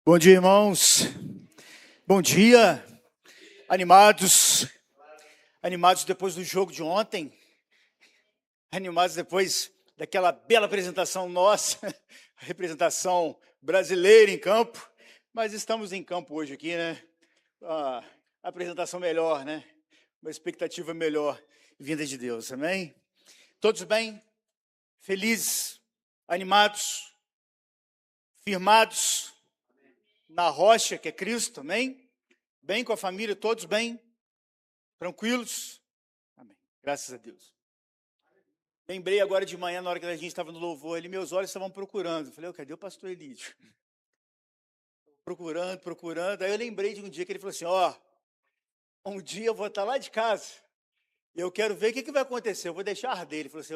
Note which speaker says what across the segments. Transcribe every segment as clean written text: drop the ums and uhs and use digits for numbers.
Speaker 1: Bom dia, irmãos. Bom dia. Animados. Animados depois do jogo de ontem. Animados depois daquela bela apresentação nossa, a representação brasileira em campo. Mas estamos em campo hoje aqui, né? A apresentação melhor, né? Uma expectativa melhor vinda de Deus, amém? Todos bem? Felizes? Animados? Firmados? Na rocha, que é Cristo, amém? Bem com a família, todos bem? Tranquilos? Amém. Graças a Deus. Lembrei agora de manhã, na hora que a gente estava no louvor, meus olhos estavam procurando. Falei, cadê o pastor Elídio? Procurando. Aí eu lembrei de um dia que ele falou assim, um dia eu vou estar lá de casa e eu quero ver o que vai acontecer. Eu vou deixar arder. Ele falou assim,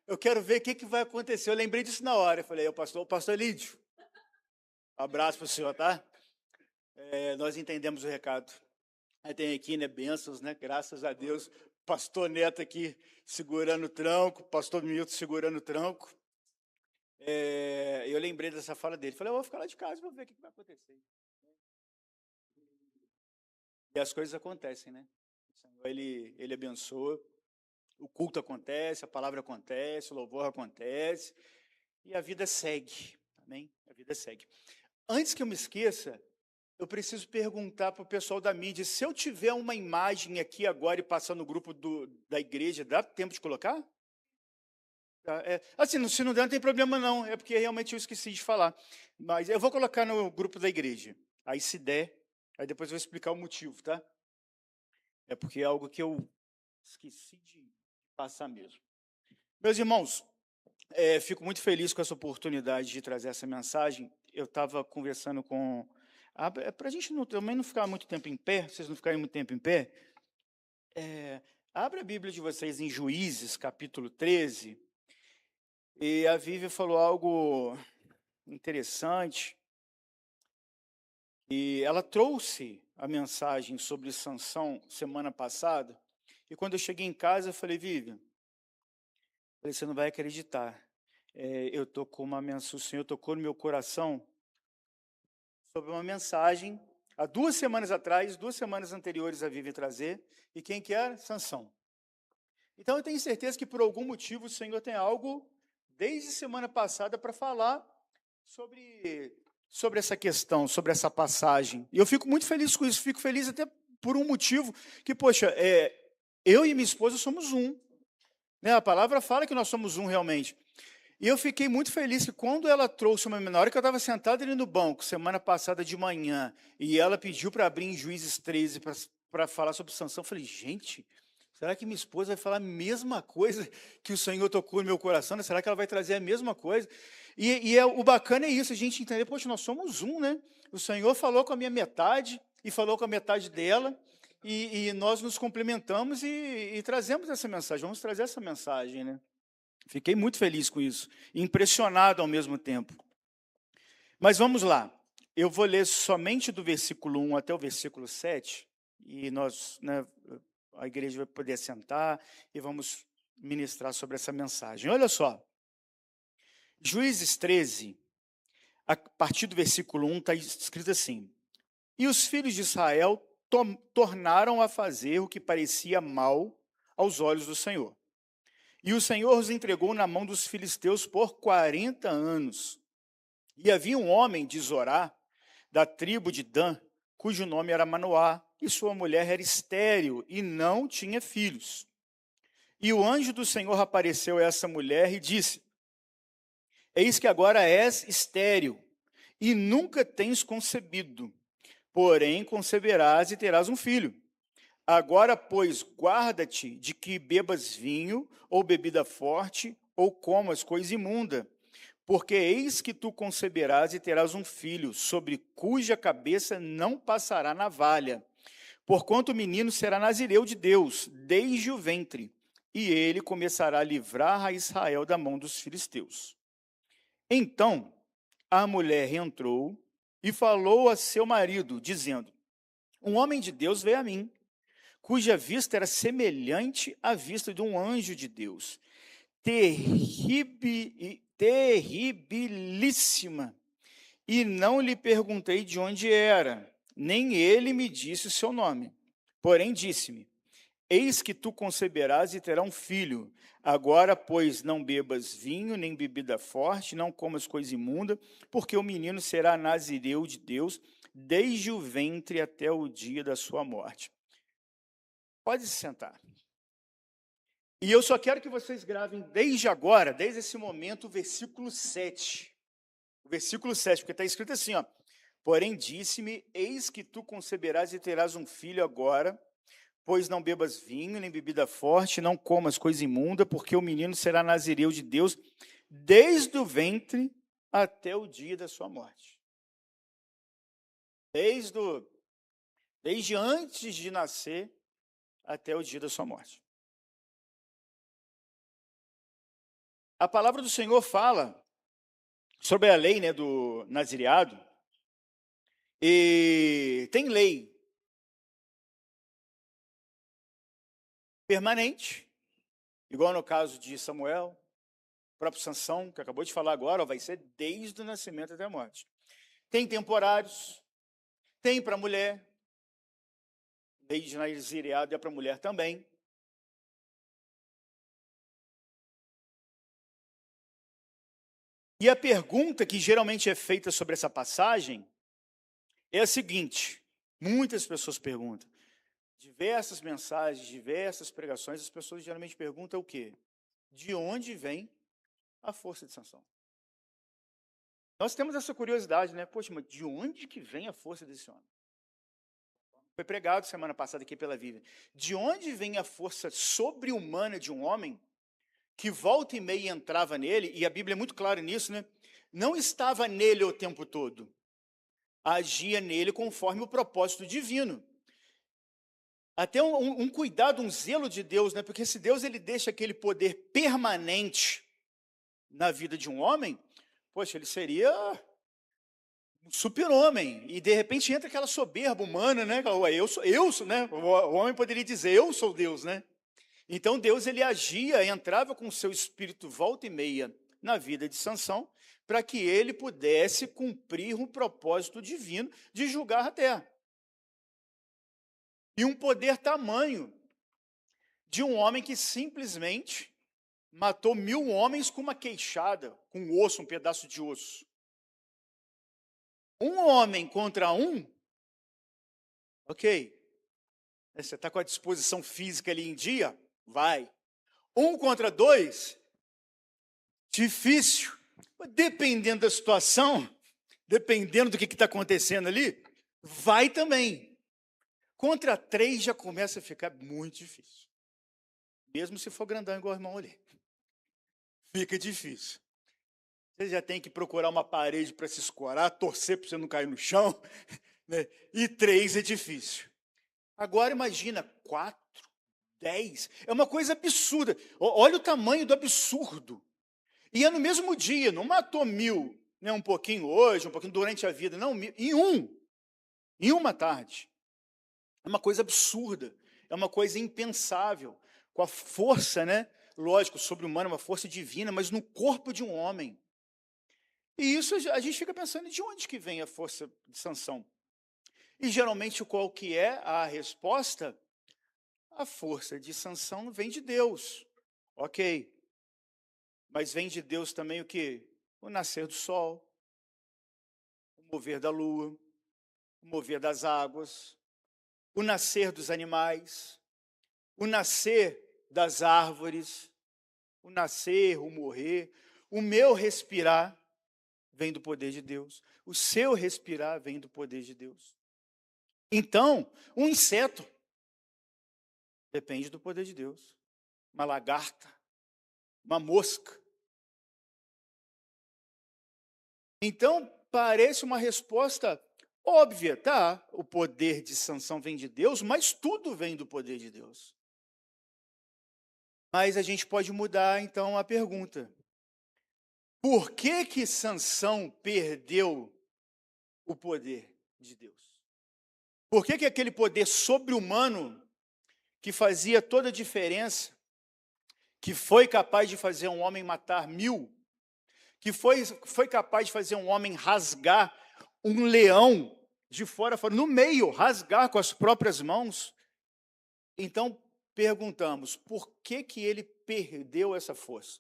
Speaker 1: eu quero ver o que vai acontecer. Eu lembrei disso na hora. Eu falei, o pastor Elídio, abraço para o senhor, tá? Nós entendemos o recado. Aí tem aqui, né, bênçãos, né, graças a Deus. Pastor Neto aqui segurando o tranco, pastor Milton segurando o tranco. Eu lembrei dessa fala dele. Falei, eu vou ficar lá de casa, vou ver o que vai acontecer. E as coisas acontecem, né? O Senhor, ele abençoa. O culto acontece, a palavra acontece, o louvor acontece. E a vida segue, amém? A vida segue. Antes que eu me esqueça, eu preciso perguntar para o pessoal da mídia, se eu tiver uma imagem aqui agora e passar no grupo da igreja, dá tempo de colocar? Assim, se não der, não tem problema não, é porque realmente eu esqueci de falar. Mas eu vou colocar no grupo da igreja. Aí se der, aí depois eu vou explicar o motivo, tá? É porque é algo que eu esqueci de passar mesmo. Meus irmãos, fico muito feliz com essa oportunidade de trazer essa mensagem. Eu estava conversando com... para a gente também não ficar muito tempo em pé, vocês não ficarem muito tempo em pé, abra a Bíblia de vocês em Juízes, capítulo 13, e a Vivi falou algo interessante, e ela trouxe a mensagem sobre Sansão semana passada, e quando eu cheguei em casa, eu falei, Vivi, você não vai acreditar, eu estou com uma mensagem, o Senhor tocou no meu coração, sobre uma mensagem, há 2 semanas atrás, 2 semanas anteriores a Vivi trazer, e quem que era? Sansão. Então eu tenho certeza que por algum motivo o Senhor tem algo, desde semana passada, para falar sobre essa questão, sobre essa passagem. E eu fico muito feliz com isso, fico feliz até por um motivo, que, poxa, eu e minha esposa somos um. Né? A palavra fala que nós somos um realmente. E eu fiquei muito feliz que quando ela trouxe na hora que eu estava sentado ali no banco, semana passada de manhã, e ela pediu para abrir em Juízes 13 para falar sobre Sansão, eu falei, gente, será que minha esposa vai falar a mesma coisa que o Senhor tocou no meu coração? Né? Será que ela vai trazer a mesma coisa? O bacana é isso, a gente entender, poxa, nós somos um, né? O Senhor falou com a minha metade e falou com a metade dela, e nós nos complementamos e trazemos essa mensagem, vamos trazer essa mensagem, né? Fiquei muito feliz com isso, impressionado ao mesmo tempo. Mas vamos lá, eu vou ler somente do versículo 1 até o versículo 7, e nós, né, a igreja vai poder sentar e vamos ministrar sobre essa mensagem. Olha só, Juízes 13, a partir do versículo 1 está escrito assim, e os filhos de Israel tornaram a fazer o que parecia mal aos olhos do Senhor. E o Senhor os entregou na mão dos filisteus por 40 anos. E havia um homem de Zorá, da tribo de Dan, cujo nome era Manoá, e sua mulher era estéril e não tinha filhos. E o anjo do Senhor apareceu a essa mulher e disse, eis que agora és estéril e nunca tens concebido, porém conceberás e terás um filho. Agora, pois, guarda-te de que bebas vinho, ou bebida forte, ou comas coisa imunda, porque eis que tu conceberás e terás um filho, sobre cuja cabeça não passará navalha, porquanto o menino será nazireu de Deus, desde o ventre, e ele começará a livrar a Israel da mão dos filisteus. Então, a mulher entrou e falou a seu marido, dizendo, um homem de Deus veio a mim, cuja vista era semelhante à vista de um anjo de Deus, terribilíssima, E não lhe perguntei de onde era, nem ele me disse o seu nome. Porém disse-me, eis que tu conceberás e terás um filho. Agora, pois, não bebas vinho, nem bebida forte, não comas coisa imunda, porque o menino será nazireu de Deus, desde o ventre até o dia da sua morte. Pode se sentar. E eu só quero que vocês gravem desde agora, desde esse momento, o versículo 7. O versículo 7, porque está escrito assim, ó. Porém disse-me, eis que tu conceberás e terás um filho agora, pois não bebas vinho, nem bebida forte, não comas coisa imunda, porque o menino será nazireu de Deus, desde o ventre até o dia da sua morte. Desde antes de nascer até o dia da sua morte. A palavra do Senhor fala sobre a lei, né, do nazireado, e tem lei permanente, igual no caso de Samuel, o próprio Sansão, que acabou de falar agora, vai ser desde o nascimento até a morte. Tem temporários, tem para a mulher, lei de nazireado é para a mulher também. E a pergunta que geralmente é feita sobre essa passagem é a seguinte, muitas pessoas perguntam, diversas mensagens, diversas pregações, as pessoas geralmente perguntam o quê? De onde vem a força de Sansão? Nós temos essa curiosidade, né? Poxa, mas de onde que vem a força desse homem? Foi pregado semana passada aqui pela Vivian. De onde vem a força sobre-humana de um homem que volta e meia entrava nele, e a Bíblia é muito clara nisso, né? Não estava nele o tempo todo. Agia nele conforme o propósito divino. Até um cuidado, um zelo de Deus, né? Porque se Deus ele deixa aquele poder permanente na vida de um homem, poxa, ele seria um super-homem. E de repente entra aquela soberba humana, né? Eu sou, né? O homem poderia dizer, eu sou Deus, né? Então Deus ele agia, entrava com o seu espírito volta e meia na vida de Sansão, para que ele pudesse cumprir um propósito divino de julgar a terra. E um poder tamanho de um homem que simplesmente matou 1000 homens com uma queixada, com um osso, um pedaço de osso. Um homem contra um, ok. Você está com a disposição física ali em dia? Vai. 1 contra 2, difícil. Dependendo da situação, dependendo do que está acontecendo ali, vai também. Contra 3 já começa a ficar muito difícil. Mesmo se for grandão igual o irmão ali. Fica difícil. Você já tem que procurar uma parede para se escorar, torcer para você não cair no chão. Né? E 3 é difícil. Agora imagina 4, 10. É uma coisa absurda. Olha o tamanho do absurdo. E é no mesmo dia, não matou 1000, né, um pouquinho hoje, um pouquinho durante a vida, não, em uma tarde. É uma coisa absurda, é uma coisa impensável, com a força, né, lógico, sobre-humana, uma força divina, mas no corpo de um homem. E isso a gente fica pensando, de onde que vem a força de Sansão? E geralmente qual que é a resposta? A força de Sansão vem de Deus, ok. Mas vem de Deus também o quê? O nascer do sol, o mover da lua, o mover das águas, o nascer dos animais, o nascer das árvores, o nascer, o morrer, o meu respirar vem do poder de Deus, o seu respirar vem do poder de Deus. Então, um inseto depende do poder de Deus, uma lagarta, uma mosca. Então, parece uma resposta óbvia, tá? O poder de Sansão vem de Deus, mas tudo vem do poder de Deus. Mas a gente pode mudar, então, a pergunta. Por que Sansão perdeu o poder de Deus? Por que aquele poder sobre-humano que fazia toda a diferença, que foi capaz de fazer um homem matar 1000, que foi capaz de fazer um homem rasgar um leão de fora a fora, no meio, rasgar com as próprias mãos. Então, perguntamos, por que que ele perdeu essa força?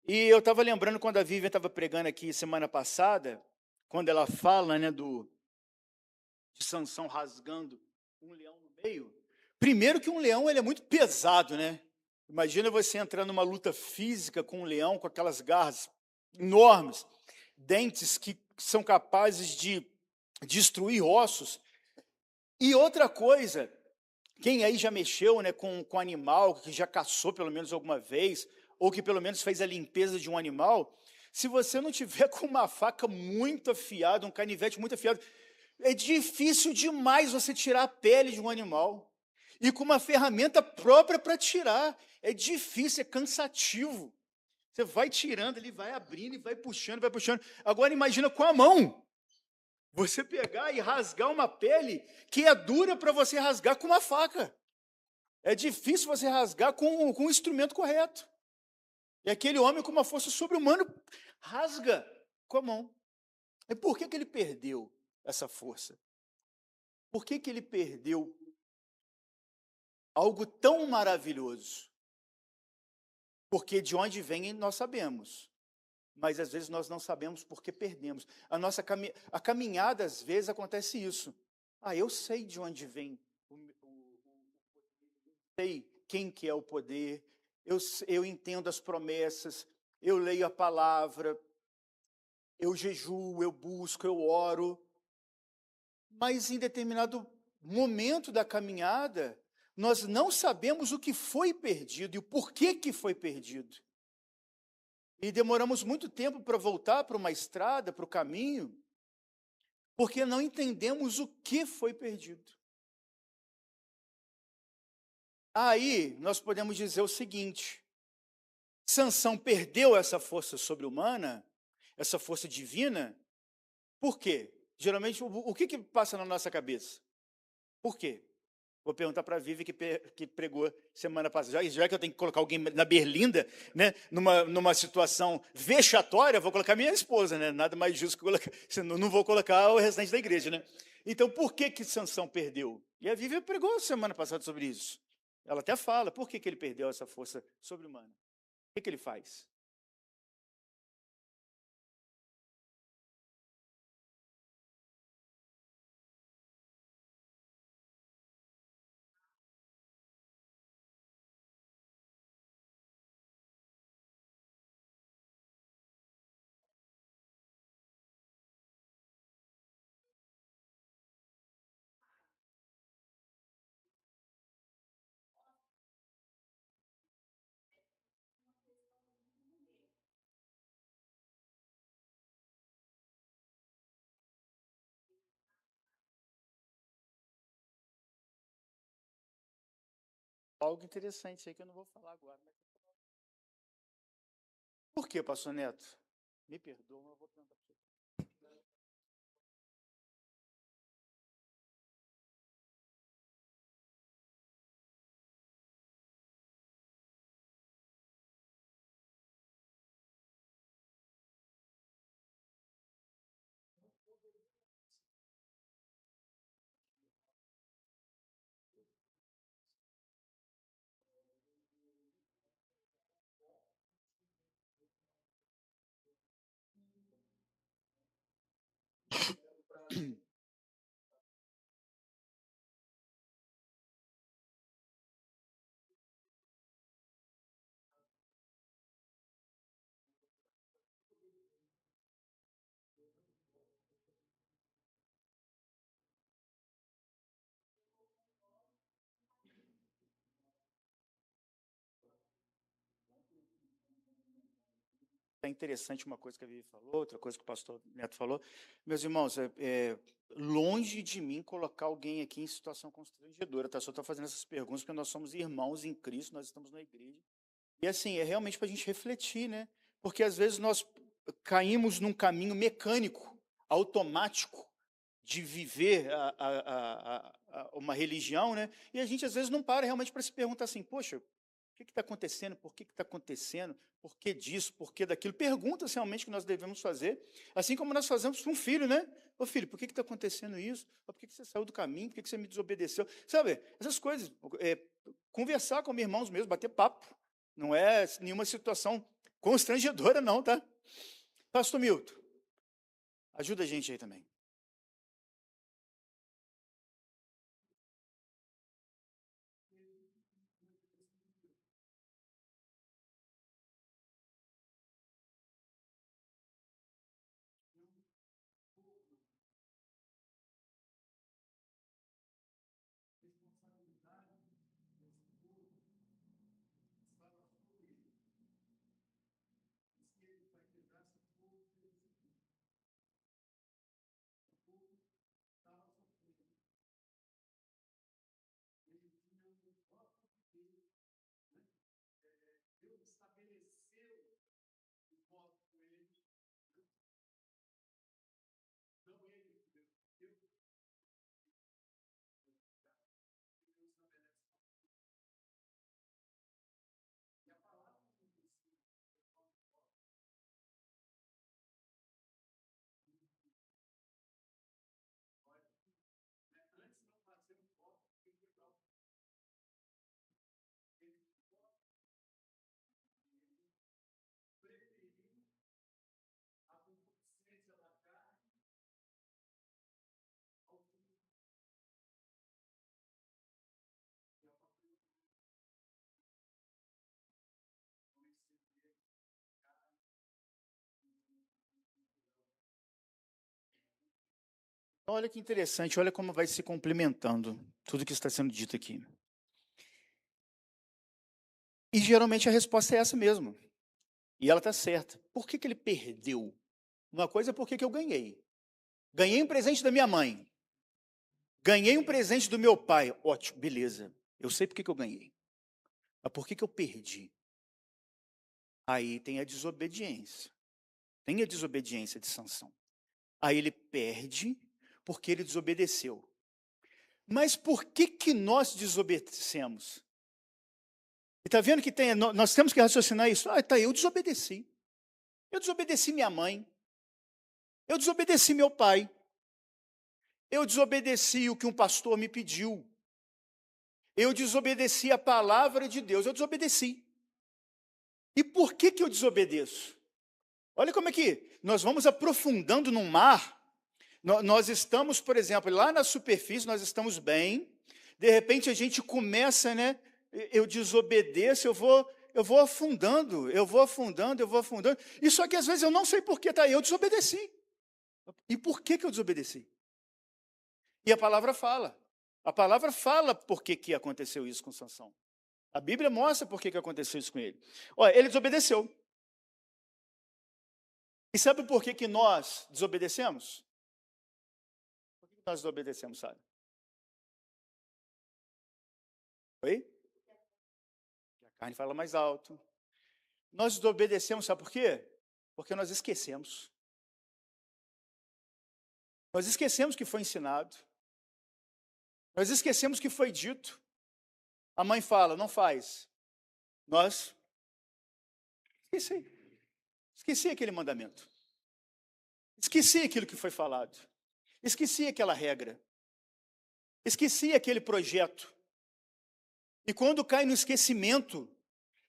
Speaker 1: E eu estava lembrando quando a Vivian estava pregando aqui semana passada, quando ela fala, né, de Sansão rasgando um leão no meio. Primeiro que um leão ele é muito pesado, né? Imagina você entrar numa luta física com um leão, com aquelas garras enormes, dentes que são capazes de destruir ossos. E outra coisa, quem aí já mexeu, né, com animal, que já caçou pelo menos alguma vez, ou que pelo menos fez a limpeza de um animal, se você não tiver com uma faca muito afiada, um canivete muito afiado, é difícil demais você tirar a pele de um animal. E com uma ferramenta própria para tirar. É difícil, é cansativo. Você vai tirando, ele vai abrindo e vai puxando, vai puxando. Agora imagina com a mão. Você pegar e rasgar uma pele que é dura para você rasgar com uma faca. É difícil você rasgar com o instrumento correto. E aquele homem com uma força sobre-humana rasga com a mão. E por que que ele perdeu essa força? Por que que ele perdeu algo tão maravilhoso? Porque de onde vem nós sabemos, mas às vezes nós não sabemos por que perdemos. A caminhada, às vezes, acontece isso. Eu sei de onde vem, sei quem que é o poder, eu entendo as promessas, eu leio a palavra, eu jejuo, eu busco, eu oro, mas em determinado momento da caminhada, nós não sabemos o que foi perdido e o porquê que foi perdido. E demoramos muito tempo para voltar para uma estrada, para o caminho, porque não entendemos o que foi perdido. Aí nós podemos dizer o seguinte: Sansão perdeu essa força sobre-humana, essa força divina, por quê? Geralmente, o que passa na nossa cabeça? Por quê? Vou perguntar para a Vivi, que pregou semana passada. Já que eu tenho que colocar alguém na berlinda, né, numa situação vexatória, vou colocar minha esposa, né? Nada mais justo que colocar. Não vou colocar o restante da igreja, né? Então, por que Sansão perdeu? E a Vivi pregou semana passada sobre isso. Ela até fala, por que ele perdeu essa força sobre-humana? O que ele faz? Algo interessante aí que eu não vou falar agora. Mas... Por que, pastor Neto? Me perdoa, mas eu vou perguntar para você. É interessante uma coisa que a Vivi falou, outra coisa que o pastor Neto falou. Meus irmãos, longe de mim colocar alguém aqui em situação constrangedora, tá? Só estou fazendo essas perguntas porque nós somos irmãos em Cristo, nós estamos na igreja. E assim, é realmente para a gente refletir, né? Porque às vezes nós caímos num caminho mecânico, automático, de viver uma religião, né? E a gente às vezes não para realmente para se perguntar assim, poxa, que está acontecendo? Por que está acontecendo? Por que disso? Por que daquilo? Perguntas realmente que nós devemos fazer, assim como nós fazemos com um filho, né? Ô filho, por que está acontecendo isso? Por que você saiu do caminho? Por que você me desobedeceu? Sabe, essas coisas. Conversar com irmãos mesmo, bater papo. Não é nenhuma situação constrangedora, não, tá? Pastor Milton, ajuda a gente aí também. Olha que interessante, olha como vai se complementando tudo que está sendo dito aqui. E geralmente a resposta é essa mesmo. E ela está certa. Por que ele perdeu? Uma coisa é porque eu ganhei. Ganhei um presente da minha mãe. Ganhei um presente do meu pai. Ótimo, beleza. Eu sei por que eu ganhei. Mas por que eu perdi? Aí tem a desobediência. Tem a desobediência de Sansão. Aí ele perde porque ele desobedeceu. Mas por que nós desobedecemos? E está vendo que nós temos que raciocinar isso. Eu desobedeci. Eu desobedeci minha mãe. Eu desobedeci meu pai. Eu desobedeci o que um pastor me pediu. Eu desobedeci a palavra de Deus. Eu desobedeci. E por que eu desobedeço? Olha como é que nós vamos aprofundando no mar. Nós estamos, por exemplo, lá na superfície, nós estamos bem. De repente a gente começa, né? Eu desobedeço, eu vou afundando, eu vou afundando, eu vou afundando. E só que às vezes eu não sei por que, tá? Eu desobedeci. E por que eu desobedeci? E a palavra fala. A palavra fala por que aconteceu isso com Sansão. A Bíblia mostra por que aconteceu isso com ele. Olha, ele desobedeceu. E sabe por que nós desobedecemos? Por que nós desobedecemos, sabe? Oi? A carne fala mais alto. Nós desobedecemos, sabe por quê? Porque nós esquecemos. Nós esquecemos que foi ensinado. Nós esquecemos que foi dito. A mãe fala, não faz. Nós esqueci aquele mandamento. Esqueci aquilo que foi falado. Esqueci aquela regra. Esqueci aquele projeto. E quando cai no esquecimento,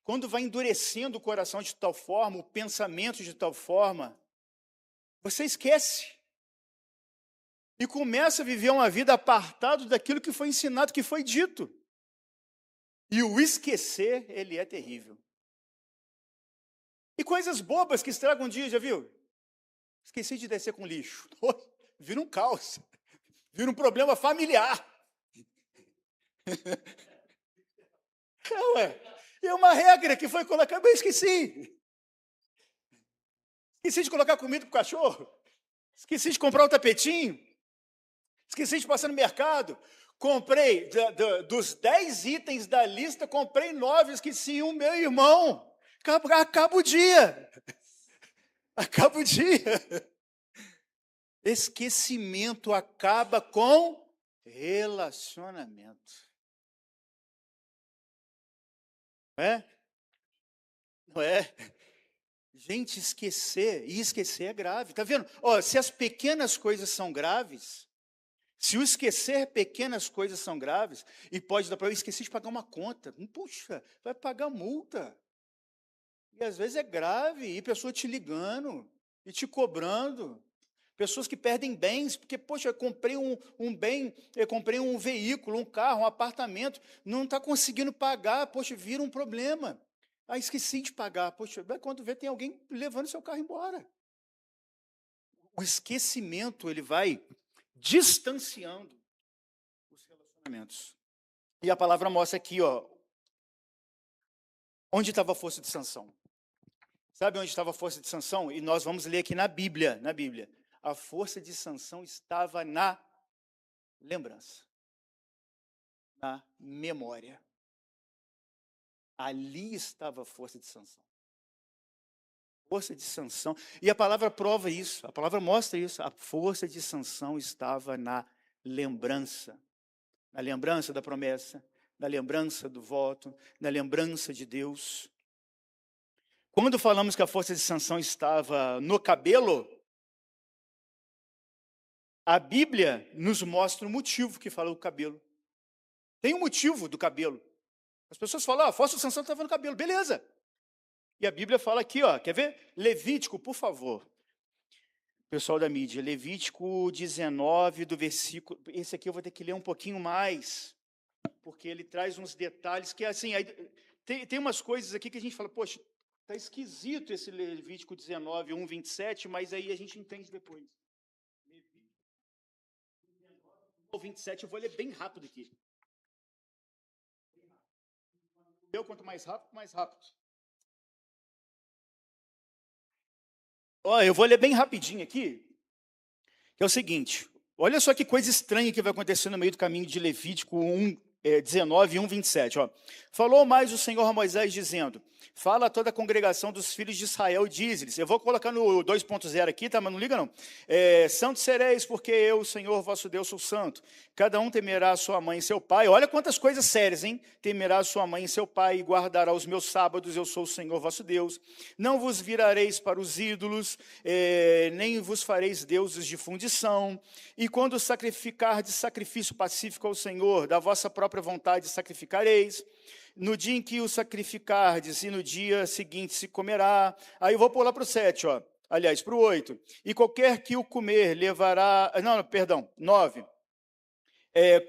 Speaker 1: quando vai endurecendo o coração de tal forma, o pensamento de tal forma, você esquece. E começa a viver uma vida apartado daquilo que foi ensinado, que foi dito. E o esquecer, ele é terrível. E coisas bobas que estragam o dia, já viu? Esqueci de descer com lixo. Vira um caos. Vira um problema familiar. É uma regra que foi colocada, eu esqueci. Esqueci de colocar comida para o cachorro. Esqueci de comprar o tapetinho. Esqueci de passar no mercado. Comprei, dos 10 itens da lista, comprei 9, esqueci um, meu irmão. Acaba o dia. Acaba o dia. Esquecimento acaba com relacionamento. Não é? Não é? Gente, esquecer, e esquecer é grave. Tá vendo? Ó, se as pequenas coisas são graves, se o esquecer pequenas coisas são graves, e pode dar para eu esqueci de pagar uma conta. Puxa, vai pagar multa. E às vezes é grave, e pessoa te ligando, e te cobrando. Pessoas que perdem bens, porque, poxa, eu comprei um bem, eu comprei um veículo, um carro, um apartamento, não está conseguindo pagar, poxa, vira um problema. Ah, esqueci de pagar. Poxa, quando vê, tem alguém levando seu carro embora. O esquecimento, ele vai distanciando os relacionamentos. E a palavra mostra aqui, ó, onde estava a força de Sansão. Sabe onde estava a força de Sansão? E nós vamos ler aqui na Bíblia, na Bíblia. A força de Sansão estava na lembrança, na memória. Ali estava a força de Sansão. Força de Sansão. E a palavra prova isso, a palavra mostra isso. A força de Sansão estava na lembrança da promessa, na lembrança do voto, na lembrança de Deus. Quando falamos que a força de Sansão estava no cabelo, a Bíblia nos mostra o motivo que fala do cabelo. Tem um motivo do cabelo. As pessoas falam, a força de Sansão estava no cabelo, beleza. E a Bíblia fala aqui, ó, quer ver? Levítico, por favor. Pessoal da mídia, Levítico 19, do versículo... Esse aqui eu vou ter que ler um pouquinho mais, porque ele traz uns detalhes que, assim, tem umas coisas aqui que a gente fala, poxa, está esquisito esse Levítico 19, 1, 27, mas aí a gente entende depois. Levítico 19, 27, eu vou ler bem rápido aqui. Quanto mais rápido, mais rápido. Ó, eu vou ler bem rapidinho aqui, que é o seguinte, olha só que coisa estranha que vai acontecer no meio do caminho de Levítico 19, 1, 27. Ó. Falou mais o Senhor a Moisés, dizendo, fala a toda a congregação dos filhos de Israel, diz-lhes, eu vou colocar no 2.0 aqui, tá, mas não liga não. Santos sereis, porque eu, Senhor, vosso Deus, sou santo. Cada um temerá a sua mãe e seu pai. Olha quantas coisas sérias, hein? Temerá a sua mãe e seu pai, e guardará os meus sábados, eu sou o Senhor, vosso Deus. Não vos virareis para os ídolos, nem vos fareis deuses de fundição. E quando sacrificardes sacrifício pacífico ao Senhor, da vossa própria vontade sacrificareis. No dia em que o sacrificardes e no dia seguinte se comerá. Aí eu vou pular para o 7, ó. Aliás, para o 8. E qualquer que o comer levará... Não, perdão, 9.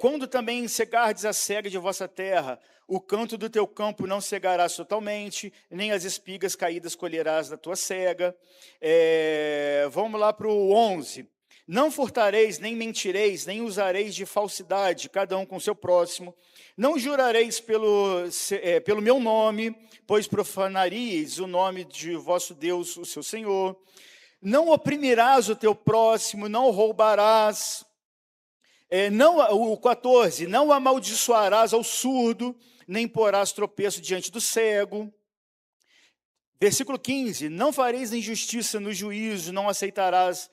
Speaker 1: Quando também cegardes a cega de vossa terra, o canto do teu campo não cegarás totalmente, nem as espigas caídas colherás da tua cega. Vamos lá para o 11. Não furtareis, nem mentireis, nem usareis de falsidade, cada um com seu próximo. Não jurareis pelo meu nome, pois profanaríeis o nome de vosso Deus, o seu Senhor. Não oprimirás o teu próximo, não roubarás. O 14, não amaldiçoarás ao surdo, nem porás tropeço diante do cego. Versículo 15, não fareis injustiça no juízo, não aceitarás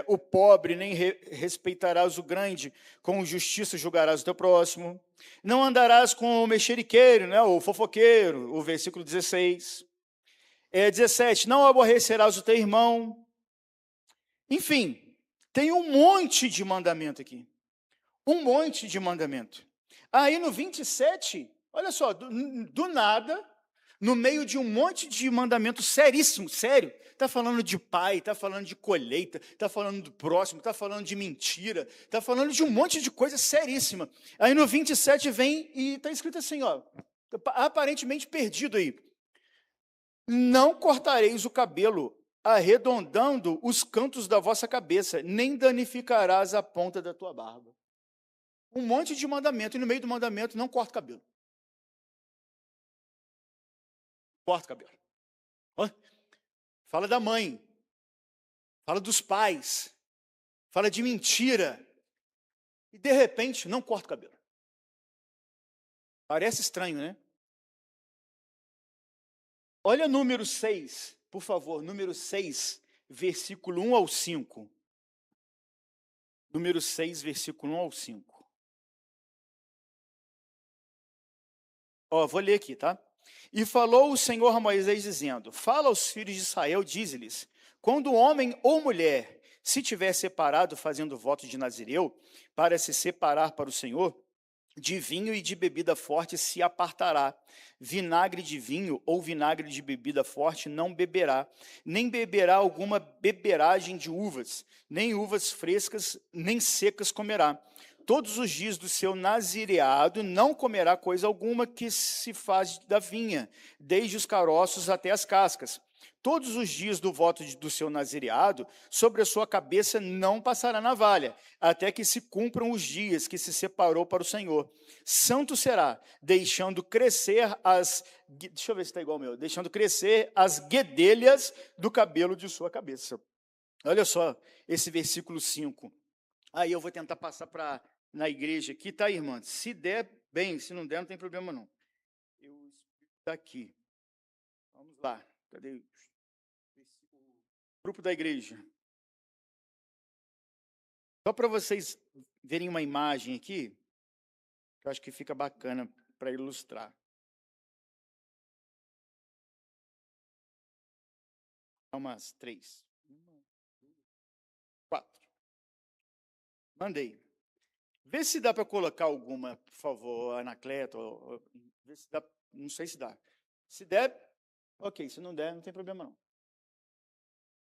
Speaker 1: o pobre, nem respeitarás o grande, com justiça julgarás o teu próximo. Não andarás com o mexeriqueiro, né, o fofoqueiro, o versículo 16. 17, não aborrecerás o teu irmão. Enfim, tem um monte de mandamento aqui. Um monte de mandamento. Aí no 27, olha só, do nada, no meio de um monte de mandamento seríssimo, sério, está falando de pai, está falando de colheita, está falando do próximo, está falando de mentira, está falando de um monte de coisa seríssima. Aí no 27 vem e está escrito assim, ó, aparentemente perdido aí. Não cortareis o cabelo, arredondando os cantos da vossa cabeça, nem danificarás a ponta da tua barba. Um monte de mandamento, e no meio do mandamento não corta o cabelo. Corta o cabelo. Fala da mãe, fala dos pais, fala de mentira, e de repente não corta o cabelo. Parece estranho, né? Olha número 6, por favor, número 6, versículo 1 ao 5. Número 6, versículo 1 ao 5. Ó, vou ler aqui, tá? E falou o Senhor a Moisés, dizendo: Fala aos filhos de Israel, dize-lhes: quando homem ou mulher se tiver separado fazendo voto de Nazireu, para se separar para o Senhor, de vinho e de bebida forte se apartará. Vinagre de vinho ou vinagre de bebida forte não beberá, nem beberá alguma beberagem de uvas, nem uvas frescas, nem secas comerá. Todos os dias do seu nazireado não comerá coisa alguma que se faz da vinha, desde os caroços até as cascas. Todos os dias do voto do seu nazireado, sobre a sua cabeça não passará navalha, até que se cumpram os dias que se separou para o Senhor. Santo será, deixando crescer as... Deixa eu ver se está igual ao meu. Deixando crescer as guedelhas do cabelo de sua cabeça. Olha só esse versículo 5. Aí eu vou tentar passar para na igreja aqui, tá, irmã? Se der, bem. Se não der, não tem problema, não. Eu está aqui. Vamos lá. Cadê o grupo da igreja? Só para vocês verem uma imagem aqui, que eu acho que fica bacana para ilustrar. Umas 3. 4. Mandei. Vê se dá para colocar alguma, por favor, Anacleto. Vê se dá. Não sei se dá. Se der, ok. Se não der, não tem problema, não.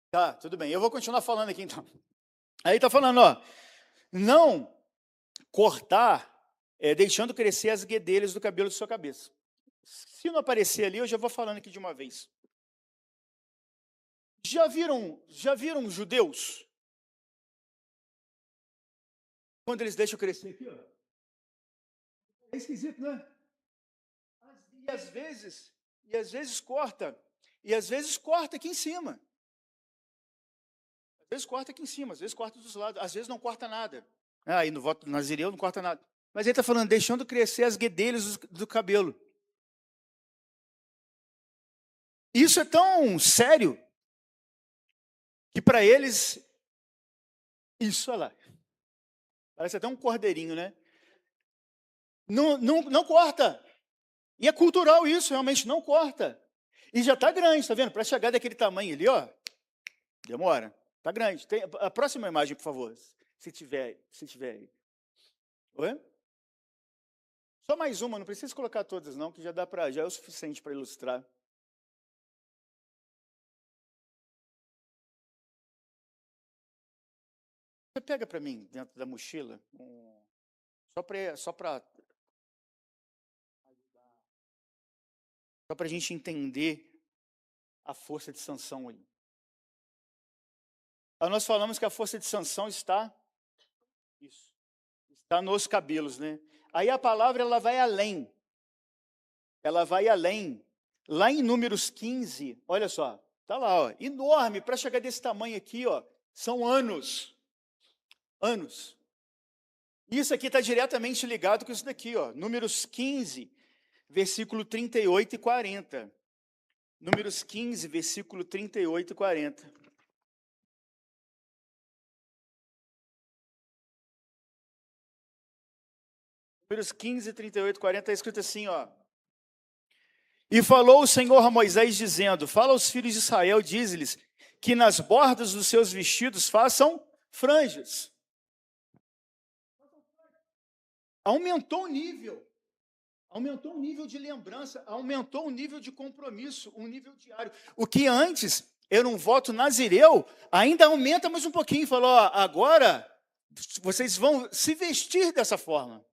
Speaker 1: Tá, tudo bem. Eu vou continuar falando aqui, então. Aí está falando, ó. Não cortar, deixando crescer as guedelhas do cabelo de sua cabeça. Se não aparecer ali, eu já vou falando aqui de uma vez. Já viram judeus? Quando eles deixam crescer aqui, ó. É esquisito, né? E às vezes corta. E às vezes corta aqui em cima. Às vezes corta aqui em cima, às vezes corta dos lados, às vezes não corta nada. Aí no voto nazireu não corta nada. Mas ele está falando, deixando crescer as guedelhas do cabelo. Isso é tão sério que para eles, isso, olha lá, parece até um cordeirinho, né? Não corta. E é cultural isso, realmente não corta. E já está grande, está vendo? Para chegar daquele tamanho ali, ó, demora. Está grande. Tem a próxima imagem, por favor, se tiver aí. Oi? Só mais uma, não precisa colocar todas não, que já é o suficiente para ilustrar. Você pega para mim, dentro da mochila, só para a gente entender a força de Sansão aí. Nós falamos que a força de Sansão está nos cabelos, né? Aí a palavra ela vai além. Ela vai além. Lá em Números 15, olha só, tá lá, ó, enorme, para chegar desse tamanho aqui, ó, são anos. Anos. Isso aqui está diretamente ligado com isso daqui, ó. Números 15, versículo 38 e 40. Números 15, versículo 38 e 40. Números 15, 38 e 40 está escrito assim, ó. E falou o Senhor a Moisés, dizendo: Fala aos filhos de Israel, dize-lhes, que nas bordas dos seus vestidos façam franjas. Aumentou o nível de lembrança, aumentou o nível de compromisso, um nível diário. O que antes era um voto nazireu, ainda aumenta mais um pouquinho. Falou, ó, agora vocês vão se vestir dessa forma.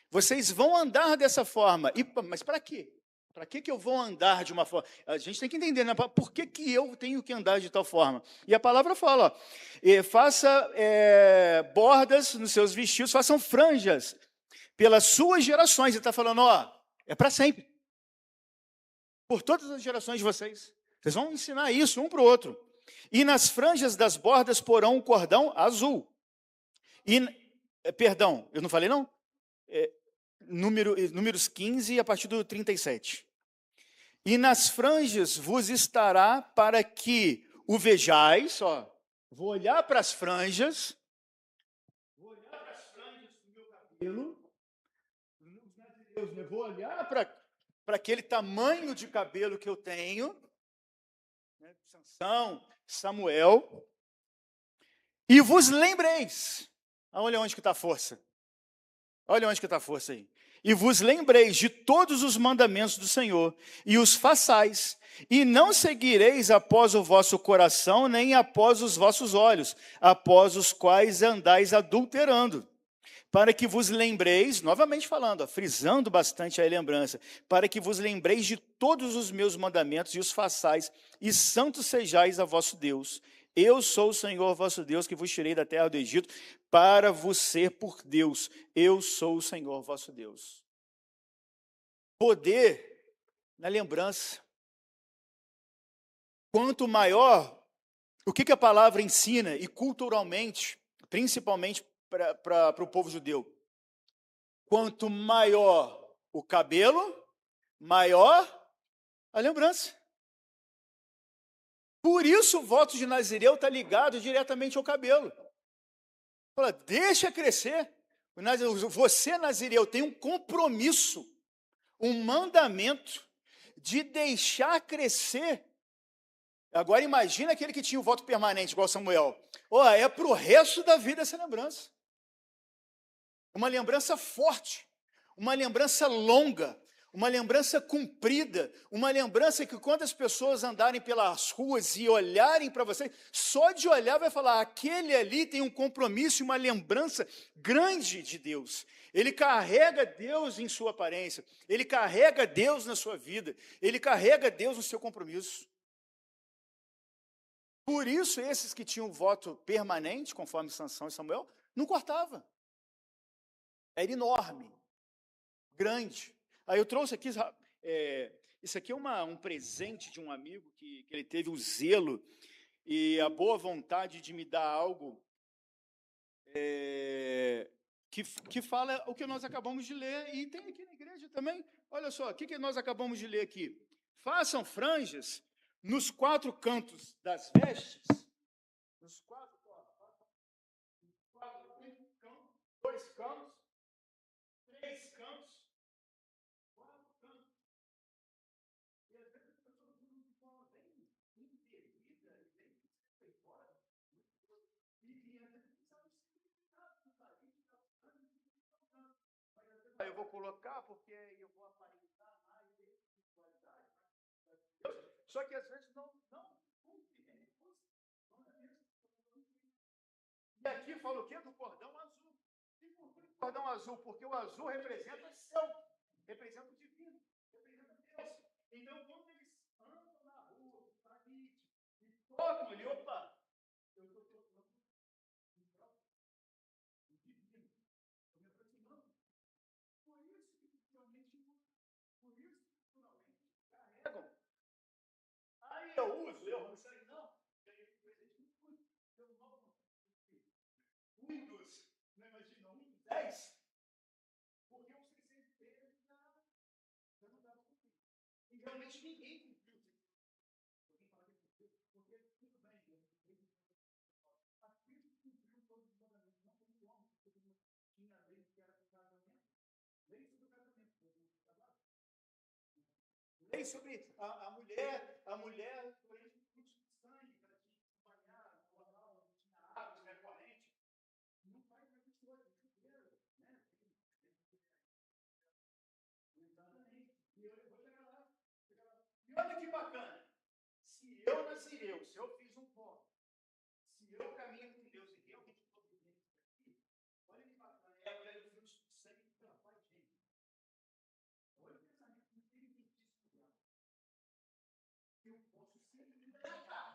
Speaker 1: Vocês vão andar dessa forma. Mas para quê? Para que eu vou andar de uma forma? A gente tem que entender, né? Por que eu tenho que andar de tal forma? E a palavra fala, ó, faça bordas nos seus vestidos, façam franjas pelas suas gerações. Ele está falando, ó, é para sempre. Por todas as gerações de vocês. Vocês vão ensinar isso um para o outro. E nas franjas das bordas porão um cordão azul. Perdão, eu não falei não? Números 15, a partir do 37. E nas franjas vos estará para que o vejais, ó, vou olhar para as franjas do meu cabelo, vou olhar para para aquele tamanho de cabelo que eu tenho, né? Sansão, Samuel, e vos lembreis, olha onde que está a força, olha onde que está a força aí, e vos lembreis de todos os mandamentos do Senhor, e os façais, e não seguireis após o vosso coração, nem após os vossos olhos, após os quais andais adulterando, para que vos lembreis, novamente falando, frisando bastante a lembrança, para que vos lembreis de todos os meus mandamentos e os façais, e santos sejais a vosso Deus. Eu sou o Senhor vosso Deus, que vos tirei da terra do Egito, para vos ser por Deus. Eu sou o Senhor vosso Deus. Poder na lembrança. Quanto maior, o que a palavra ensina, e culturalmente, principalmente para o povo judeu, quanto maior o cabelo, maior a lembrança. Por isso o voto de Nazireu está ligado diretamente ao cabelo. Fala, deixa crescer. Você, Nazireu, tem um compromisso, um mandamento de deixar crescer. Agora imagina aquele que tinha o voto permanente, igual Samuel. É para o resto da vida essa lembrança. Uma lembrança forte, uma lembrança longa, uma lembrança cumprida, uma lembrança que quando as pessoas andarem pelas ruas e olharem para você, só de olhar vai falar, aquele ali tem um compromisso e uma lembrança grande de Deus. Ele carrega Deus em sua aparência, ele carrega Deus na sua vida, ele carrega Deus no seu compromisso. Por isso, esses que tinham voto permanente, conforme Sansão e Samuel, não cortava. Era enorme, grande. Aí eu trouxe aqui, isso aqui é um presente de um amigo que ele teve o zelo e a boa vontade de me dar algo que fala o que nós acabamos de ler, e tem aqui na igreja também. Olha só, o que nós acabamos de ler aqui? Façam franjas nos 4 cantos das vestes, nos 4 cantos, 2 cantos, 3 cantos, 4 cantos. E às vezes as pessoas usam de forma bem indevida e bem desrespeitosa. E às vezes não sabe o significado do país, mas eu vou colocar porque eu vou aparentar mais espiritualidade, mais Deus. Só que às vezes não compreende. E aqui fala o quê? Do cordão azul. E por que o cordão azul? Porque o azul representa céu, representa o divino, representa Deus. Então, quando eles andam na rua, ali, e tocam ali, opa, eu estou tocando o céu, o divino, estou me aproximando. Por isso que culturalmente carregam. Aí eu não sei não, ganhei um presente muito, eu não muitos, não imagina, 10, porque os 600 deles já não davam cumprido. E realmente ninguém cumpriu. Alguém fala que cumpriu, porque tudo bem, mas Cristo cumpriu todos os mandamentos, não como homem, porque tinha a lei que era do casamento, lei sobre o casamento, lei sobre a mulher durante o fluxo de sangue, para te banhar, não tinha águas, né, corrente. Não faz mais isso hoje, chuveiro, né? Exatamente. E eu vou chegar lá. E olha que bacana. Se eu Nazireu, se eu fiz um voto, se eu caminho com Deus e realmente estou vivendo isso aqui, olha que bacana. É a mulher do fluxo de sangue que ela faz, gente. Olha o pensamento que tem disso dela. Eu posso ser libertado.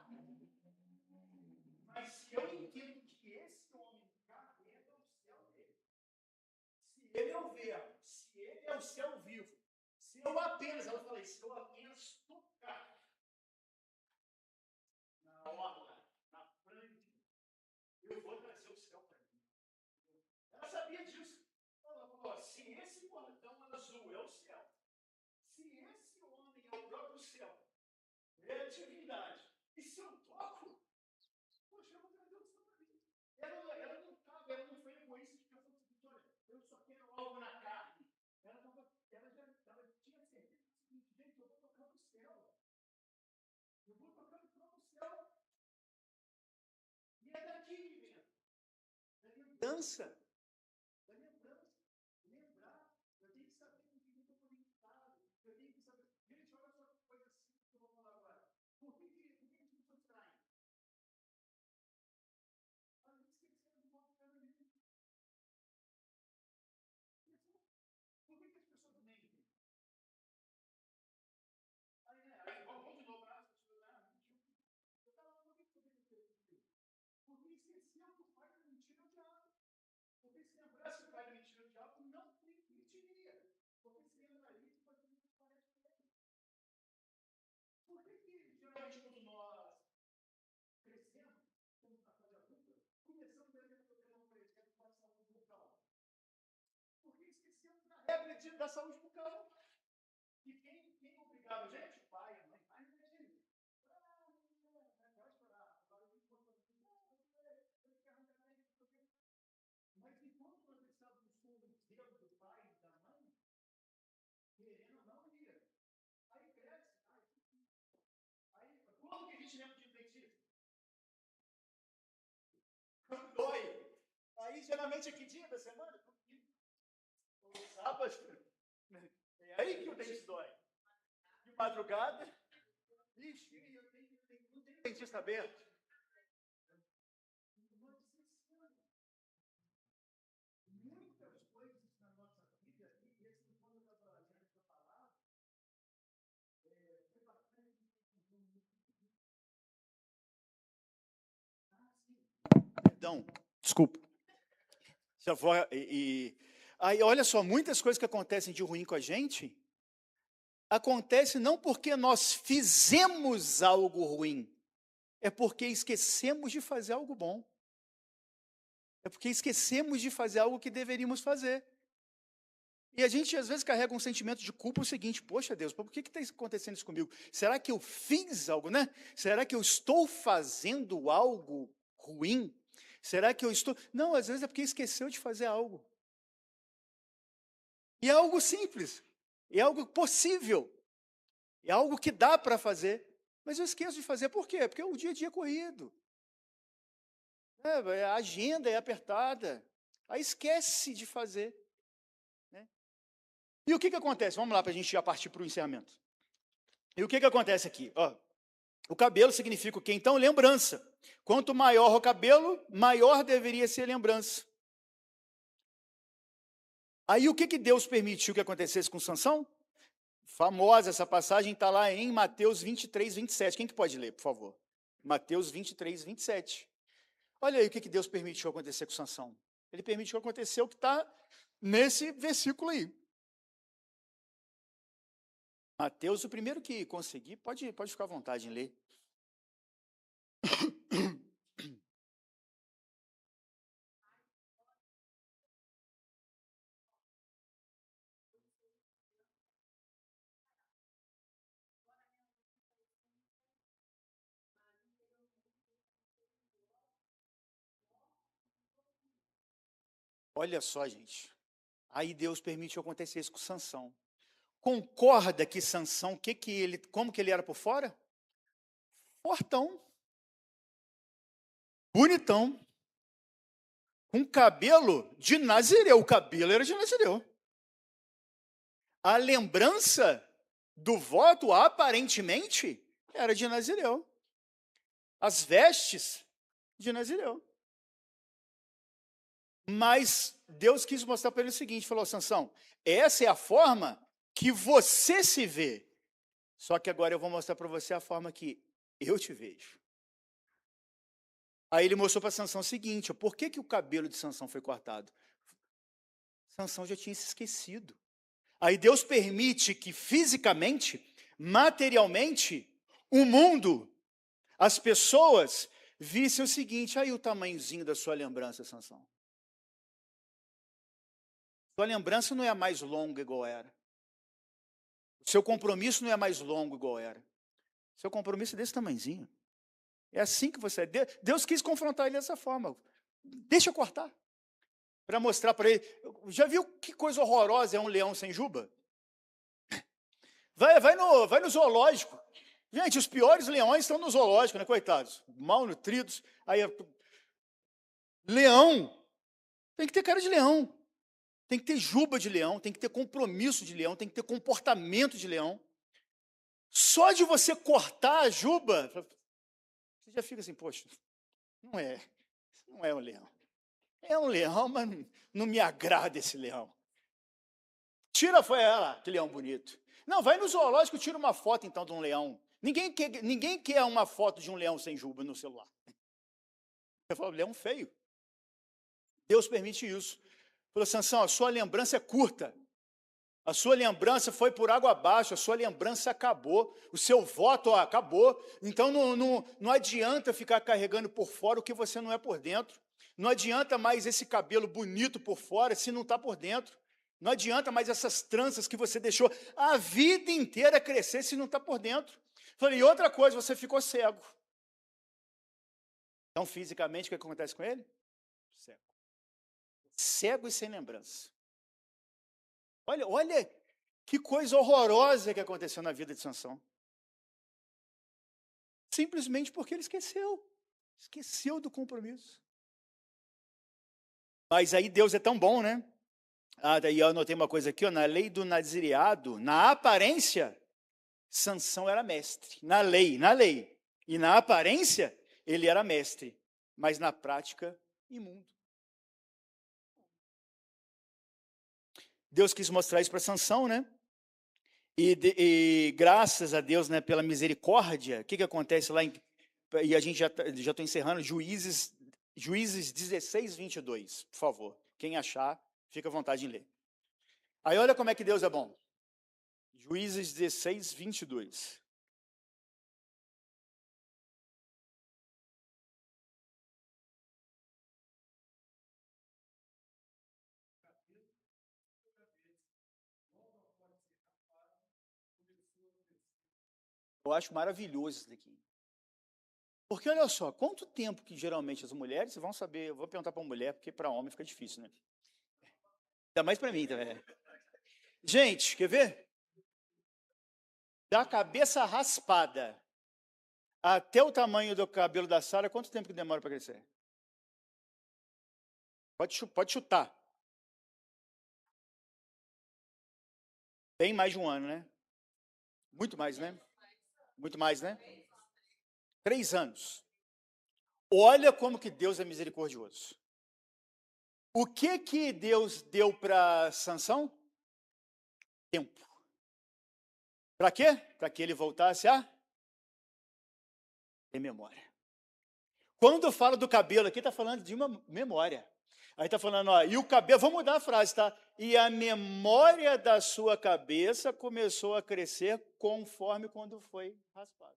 Speaker 1: Mas se eu entendo que esse homem carrega o céu dele, se ele é o verbo, se ele é o céu vivo, se eu apenas, ela fala isso, se eu apenas tocar na orla, na frente, eu vou trazer o céu para mim. Ela sabia disso. Ela falou, se esse cordão azul é o céu, se esse homem é o próprio céu, é a divindade, e se eu toco, poxa, eu vou trazer o céu para mim. Ela não foi egoísta de pensar o seguinte, olha, eu só quero algo na carne. Ela tinha certeza do lembrança. Da lembrança. Lembrar. Eu tenho que saber com quem eu estou conectado. Eu tenho que saber. Gente, olha só que coisa simples que eu vou falar agora. Por que as pessoas traem? A gente esqueceu de volta para mim. Por que as pessoas mentem? Aí vamos de novo. Eu estava falando, por que você mentiu? Porque esqueceu que o pai da mentira é o diabo. Porque se lembrasse que o pai da mentira é o diabo, não mentiria. Porque se lembraria de fazer isso que parece com ele. Por que geralmente quando nós crescemos, como na fase adulta, começamos a ter problema, por exemplo, com a saúde bucal? Porque esquecemos da regra da saúde bucal. E quem obrigava a gente? O pai, a mãe. Ai, não é gente. Vai chorar. Agora eu vou fazer isso. Eu quero arrancar bem. Mas enquanto nós estávamos com o Deus do pai e da mãe, querendo não ia. Aí cresce. Aí, quando que a gente lembra de dentista? Quando dói. Aí, geralmente, é que dia da semana? Ou sábado. É aí que o dente dói. De madrugada. Ixi, eu tenho, não tenho dentista aberto. Muitas coisas na nossa vida, e esse quando eu estava lendo essa palavra, foi bastante. Perdão, desculpa. Já vou, aí, olha só, muitas coisas que acontecem de ruim com a gente, acontece não porque nós fizemos algo ruim, é porque esquecemos de fazer algo bom. É porque esquecemos de fazer algo que deveríamos fazer. E a gente, às vezes, carrega um sentimento de culpa o seguinte: poxa, Deus, por que está acontecendo isso comigo? Será que eu fiz algo, né? Será que eu estou fazendo algo ruim? Será que eu estou... Não, às vezes é porque esqueceu de fazer algo. E é algo simples. É algo possível. É algo que dá para fazer. Mas eu esqueço de fazer. Por quê? Porque o dia a dia é corrido. A agenda é apertada. Aí esquece de fazer. Né? E o que acontece? Vamos lá para a gente já partir para o encerramento. E o que acontece aqui? Ó, o cabelo significa o quê? Então, lembrança. Quanto maior o cabelo, maior deveria ser a lembrança. Aí o que Deus permitiu que acontecesse com Sansão? Famosa essa passagem, está lá em Mateus 23, 27. Quem que pode ler, por favor? Mateus 23, 27. Olha aí o que Deus permitiu acontecer com Sansão. Ele permitiu acontecer o que está nesse versículo aí. Mateus, o primeiro que conseguir, pode ficar à vontade em ler. Olha só, gente. Aí Deus permitiu acontecer isso com Sansão. Concorda que Sansão, como que ele era por fora? Fortão. Bonitão. Com cabelo de Nazireu. O cabelo era de Nazireu. A lembrança do voto, aparentemente, era de Nazireu. As vestes de Nazireu. Mas Deus quis mostrar para ele o seguinte, falou: Sansão, essa é a forma que você se vê. Só que agora eu vou mostrar para você a forma que eu te vejo. Aí ele mostrou para Sansão o seguinte: por que o cabelo de Sansão foi cortado? Sansão já tinha se esquecido. Aí Deus permite que fisicamente, materialmente, o mundo, as pessoas, vissem o seguinte: aí o tamanhozinho da sua lembrança, Sansão. Sua lembrança não é mais longa igual era. O seu compromisso não é mais longo igual era. Seu compromisso é desse tamanhozinho. É assim que você é. Deus quis confrontar ele dessa forma. Deixa eu cortar. Para mostrar para ele. Já viu que coisa horrorosa é um leão sem juba? Vai no zoológico. Gente, os piores leões estão no zoológico, né, coitados? Mal nutridos. Aí, leão Tem que ter cara de leão. Tem que ter juba de leão, tem que ter compromisso de leão, tem que ter comportamento de leão. Só de você cortar a juba, você já fica assim, poxa, não é um leão. É um leão, mas não me agrada esse leão. Tira, foi ela, que leão bonito. Não, vai no zoológico e tira uma foto então de um leão. Ninguém quer uma foto de um leão sem juba no celular. Você fala, leão feio. Deus permite isso. Falou, Sansão, a sua lembrança é curta. A sua lembrança foi por água abaixo, a sua lembrança acabou. O seu voto acabou. Então não adianta ficar carregando por fora o que você não é por dentro. Não adianta mais esse cabelo bonito por fora se não está por dentro. Não adianta mais essas tranças que você deixou a vida inteira crescer se não está por dentro. Falei, e outra coisa, você ficou cego. Então, fisicamente, o que acontece com ele? Cego. Cego e sem lembrança. Olha que coisa horrorosa que aconteceu na vida de Sansão. Simplesmente porque ele esqueceu do compromisso. Mas aí Deus é tão bom, né? Daí eu anotei uma coisa aqui, ó, na lei do nazireado, na aparência, Sansão era mestre. Na lei. E na aparência, ele era mestre. Mas na prática, imundo. Deus quis mostrar isso para Sansão, né? E graças a Deus, né, pela misericórdia, o que acontece lá e a gente já estou encerrando, Juízes 16, 22, por favor. Quem achar, fica à vontade em ler. Aí olha como é que Deus é bom. Juízes 16, 22. Eu acho maravilhoso isso daqui. Porque olha só, quanto tempo que geralmente as mulheres, vocês vão saber, eu vou perguntar para uma mulher, porque para homem fica difícil, né? Ainda mais para mim também. Gente, quer ver? Da cabeça raspada até o tamanho do cabelo da Sara, quanto tempo que demora para crescer? Pode chutar. Bem mais de um ano, né? Muito mais, né? Muito mais, né? 3 anos. Olha como que Deus é misericordioso. O que Deus deu para Sansão? Tempo. Para quê? Para que ele voltasse a ter memória. Quando eu falo do cabelo aqui, está falando de uma memória. Aí está falando, ó, e o cabelo, vamos mudar a frase, tá? E a memória da sua cabeça começou a crescer conforme quando foi raspado.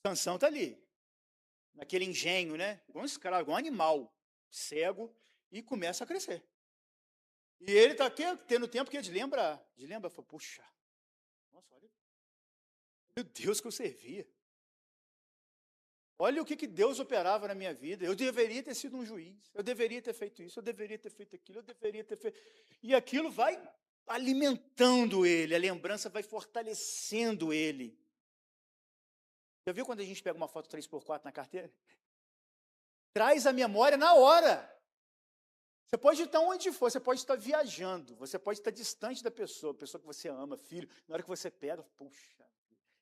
Speaker 1: Sansão está ali, naquele engenho, né? Igual um escravo, igual um animal, cego, e começa a crescer. E ele está aqui tendo tempo que ele lembra, fala, puxa, nossa, olha, meu Deus que eu servia. Olha o que Deus operava na minha vida. Eu deveria ter sido um juiz. Eu deveria ter feito isso. Eu deveria ter feito aquilo. Eu deveria ter feito. E aquilo vai alimentando ele. A lembrança vai fortalecendo ele. Já viu quando a gente pega uma foto 3x4 na carteira? Traz a memória na hora. Você pode estar onde for. Você pode estar viajando. Você pode estar distante da pessoa. Pessoa que você ama, filho. Na hora que você pega, puxa.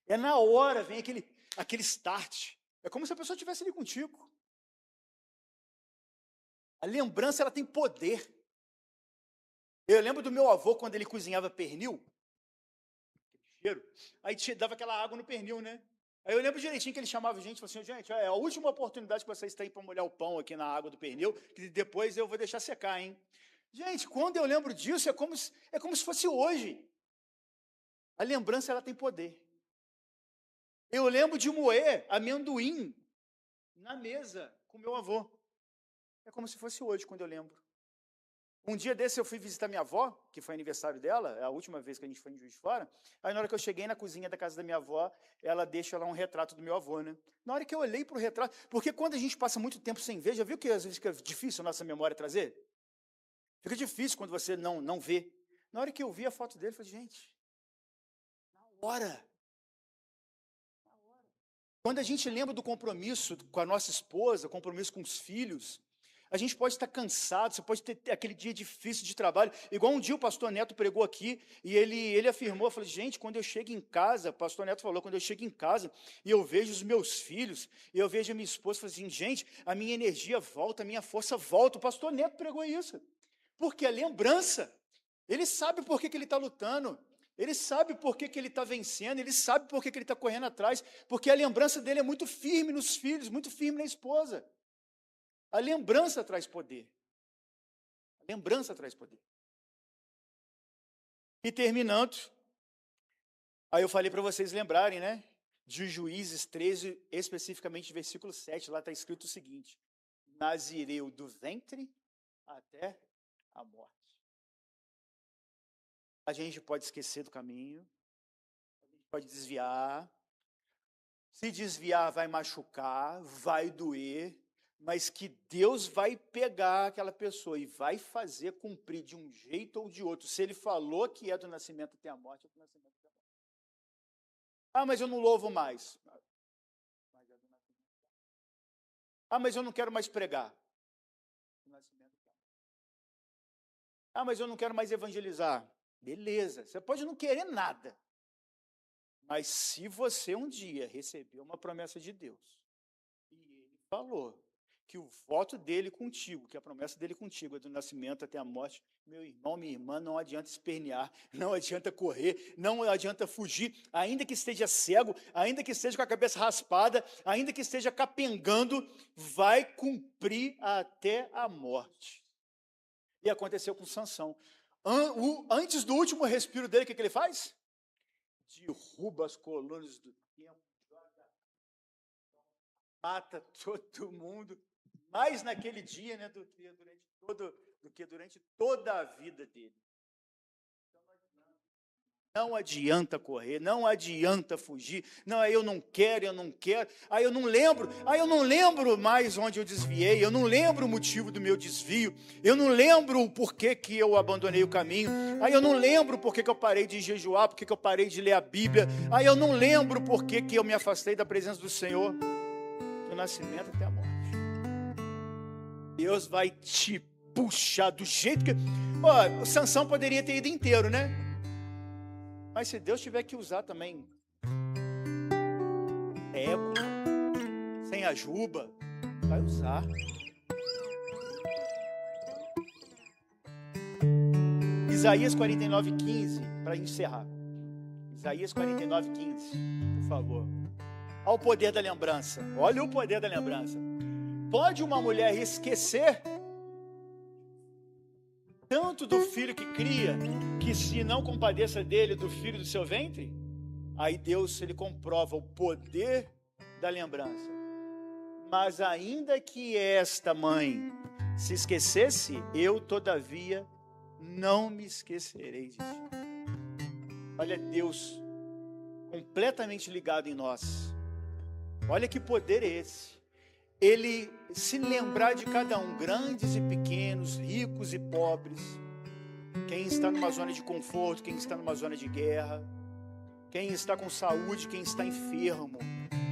Speaker 1: É na hora, vem aquele start. É como se a pessoa estivesse ali contigo. A lembrança, ela tem poder. Eu lembro do meu avô, quando ele cozinhava pernil, cheiro, aí dava aquela água no pernil, né? Aí eu lembro direitinho que ele chamava a gente e falou assim, gente, é a última oportunidade que vocês têm para molhar o pão aqui na água do pernil, que depois eu vou deixar secar, hein? Gente, quando eu lembro disso, é como se fosse hoje. A lembrança, ela tem poder. Eu lembro de moer amendoim na mesa com meu avô. É como se fosse hoje, quando eu lembro. Um dia desse eu fui visitar minha avó, que foi aniversário dela, é a última vez que a gente foi em Juiz de Fora. Aí na hora que eu cheguei na cozinha da casa da minha avó, ela deixa lá um retrato do meu avô, né? Na hora que eu olhei para o retrato, porque quando a gente passa muito tempo sem ver, já viu que às vezes fica difícil a nossa memória trazer? Fica difícil quando você não vê. Na hora que eu vi a foto dele, eu falei, gente, na hora. Quando a gente lembra do compromisso com a nossa esposa, compromisso com os filhos, A gente pode estar cansado, você pode ter aquele dia difícil de trabalho, igual um dia o pastor Neto pregou aqui, e ele afirmou, eu falei, gente, quando eu chego em casa, o pastor Neto falou, quando eu chego em casa, e eu vejo os meus filhos, e eu vejo a minha esposa, eu falei assim, gente, a minha energia volta, a minha força volta, o pastor Neto pregou isso, porque a lembrança, ele sabe por que ele está lutando, ele sabe por que ele está vencendo, ele sabe por que ele está correndo atrás, porque a lembrança dele é muito firme nos filhos, muito firme na esposa. A lembrança traz poder. A lembrança traz poder. E terminando, aí eu falei para vocês lembrarem, né? De Juízes 13, especificamente versículo 7, lá está escrito o seguinte: Nazireu do ventre até a morte. A gente pode esquecer do caminho, a gente pode desviar. Se desviar vai machucar, vai doer, mas que Deus vai pegar aquela pessoa e vai fazer cumprir de um jeito ou de outro. Se Ele falou que é do nascimento até a morte, é do nascimento até a morte. Ah, mas eu não louvo mais. Ah, mas eu não quero mais pregar. Ah, mas eu não quero mais evangelizar. Beleza, você pode não querer nada. Mas se você um dia recebeu uma promessa de Deus, e Ele falou que o voto dele contigo, que a promessa dele contigo é do nascimento até a morte, meu irmão, minha irmã, não adianta espernear, não adianta correr, não adianta fugir, ainda que esteja cego, ainda que esteja com a cabeça raspada, ainda que esteja capengando, vai cumprir até a morte. E aconteceu com Sansão. Antes do último respiro dele, o que ele faz? Derruba as colunas do templo, mata todo mundo, mais naquele dia, né, do que durante toda a vida dele. Não adianta correr, não adianta fugir. Não, eu não quero. Aí eu não lembro mais onde eu desviei, eu não lembro o motivo do meu desvio, eu não lembro o porquê que eu abandonei o caminho, aí eu não lembro porquê que eu parei de jejuar, porquê que eu parei de ler a Bíblia, aí eu não lembro porquê que eu me afastei da presença do Senhor, do nascimento até a morte. Deus vai te puxar do jeito que... o Sansão poderia ter ido inteiro, né? Mas se Deus tiver que usar também ego, sem ajuba, vai usar. Isaías 49:15, para encerrar. Isaías 49:15, por favor. Olha o poder da lembrança. Olha o poder da lembrança. Pode uma mulher esquecer tanto do filho que cria, que se não compadeça dele, do filho do seu ventre? Aí Deus, ele comprova o poder da lembrança. Mas ainda que esta mãe se esquecesse, eu todavia não me esquecerei de ti. Olha Deus completamente ligado em nós. Olha que poder é esse. Ele se lembrar de cada um, grandes e pequenos, ricos e pobres, quem está numa zona de conforto, quem está numa zona de guerra, quem está com saúde, quem está enfermo.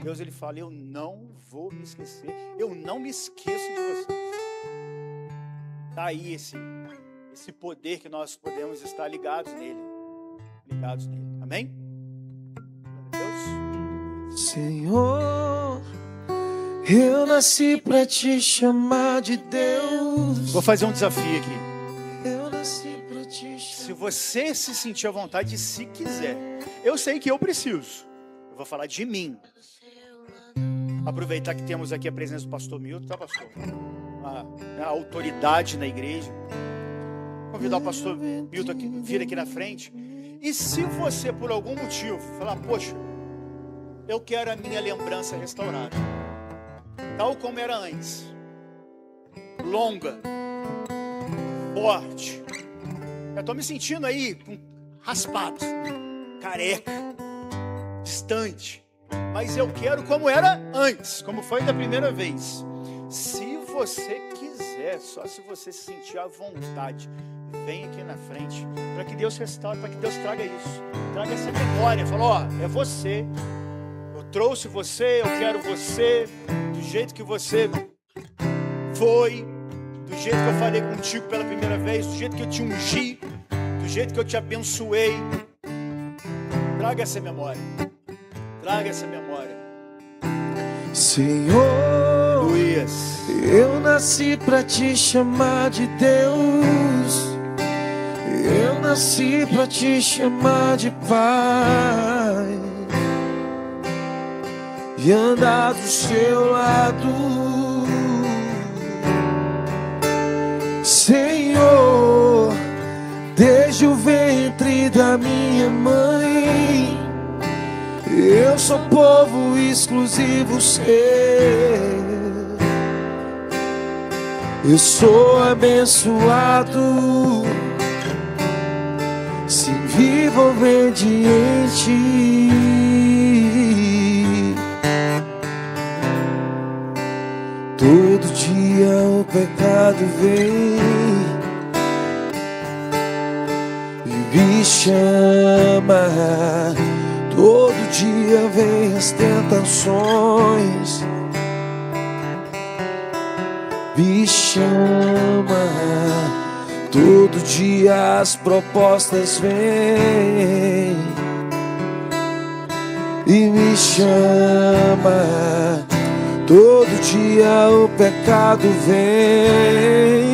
Speaker 1: Deus, ele fala, eu não vou me esquecer, eu não me esqueço de vocês. Está aí esse poder que nós podemos estar ligados nele. Amém? Deus.
Speaker 2: Senhor, eu nasci pra te chamar de Deus.
Speaker 1: Vou fazer um desafio aqui.
Speaker 2: Eu nasci pra te chamar.
Speaker 1: Se você se sentir à vontade, se quiser. Eu sei que eu preciso. Eu vou falar de mim. Aproveitar que temos aqui a presença do pastor Milton, tá, pastor? A autoridade na igreja. Convidar o pastor Milton aqui, vir aqui na frente. E se você, por algum motivo, falar, poxa, eu quero a minha lembrança restaurada, tal como era antes, longa, forte. Eu estou me sentindo aí raspado, careca, distante, mas eu quero como era antes, como foi da primeira vez. Se você quiser, só se você se sentir à vontade, vem aqui na frente, para que Deus restaure, para que Deus traga isso, traga essa memória. Fala, é você, eu trouxe você, eu quero você do jeito que você foi, do jeito que eu falei contigo pela primeira vez, do jeito que eu te ungi, do jeito que eu te abençoei. Traga essa memória. Traga essa memória.
Speaker 2: Senhor,
Speaker 1: Luiz,
Speaker 2: eu nasci pra te chamar de Deus. Eu nasci pra te chamar de Pai e andar do seu lado. Senhor, desde o ventre da minha mãe, eu sou povo exclusivo seu. Eu sou abençoado, se vivo obediente. Todo dia o pecado vem e me chama. Todo dia vem as tentações, me chama. Todo dia as propostas vêm e me chama. Todo dia o pecado vem,